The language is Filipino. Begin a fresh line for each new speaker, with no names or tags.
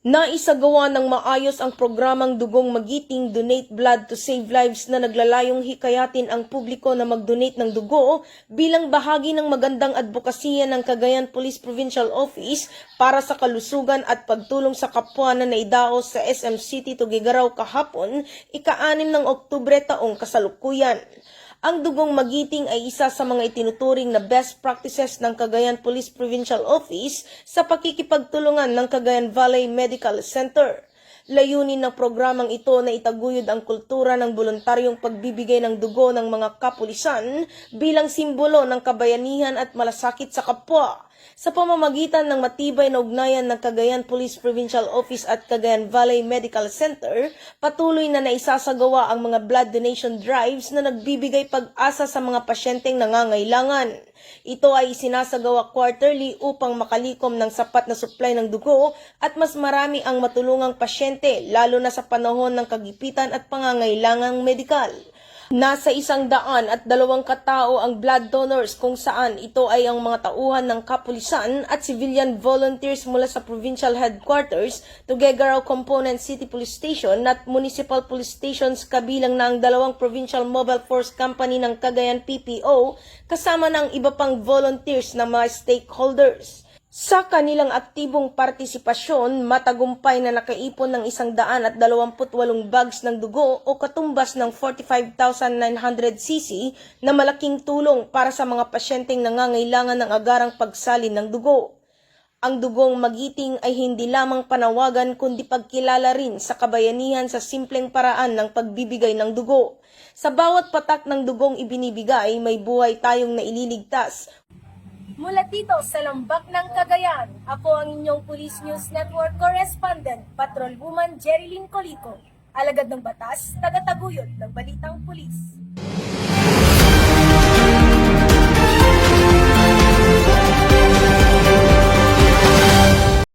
Naisagawa ng maayos ang programang Dugong Magiting Donate Blood to Save Lives na naglalayong hikayatin ang publiko na mag-donate ng dugo bilang bahagi ng magandang advokasya ng Cagayan Police Provincial Office para sa kalusugan at pagtulong sa kapwa na naidaos sa SM City Tuguegarao kahapon, ika-6 ng Oktubre taong kasalukuyan. Ang dugong magiting ay isa sa mga itinuturing na best practices ng Cagayan Police Provincial Office sa pakikipagtulungan ng Cagayan Valley Medical Center. Layunin ng programang ito na itaguyod ang kultura ng voluntaryong pagbibigay ng dugo ng mga kapulisan bilang simbolo ng kabayanihan at malasakit sa kapwa. Sa pamamagitan ng matibay na ugnayan ng Cagayan Police Provincial Office at Cagayan Valley Medical Center, patuloy na naisasagawa ang mga blood donation drives na nagbibigay pag-asa sa mga pasyenteng nangangailangan. Ito ay sinasagawa quarterly upang makalikom ng sapat na supply ng dugo at mas marami ang matulungang pasyente lalo na sa panahon ng kagipitan at pangangailangang medikal. Nasa 102 katao ang blood donors kung saan ito ay ang mga tauhan ng kapulisan at civilian volunteers mula sa provincial headquarters, Tuguegarao Component City Police Station at Municipal Police Stations kabilang na ang 2 Provincial Mobile Force Company ng Cagayan PPO kasama ng iba pang volunteers na mga stakeholders. Sa kanilang aktibong partisipasyon, matagumpay na nakaipon ng 128 bags ng dugo o katumbas ng 45,900 cc na malaking tulong para sa mga pasyenteng nangangailangan ng agarang pagsalin ng dugo. Ang dugong magiting ay hindi lamang panawagan kundi pagkilala rin sa kabayanihan sa simpleng paraan ng pagbibigay ng dugo. Sa bawat patak ng dugong ibinibigay, may buhay tayong naililigtas.
Mula dito sa Lambak ng Cagayan, ako ang inyong Police News Network Correspondent, Patrolwoman Jerilyn Colico, alagad ng batas, tagataguyod ng Balitang Pulis.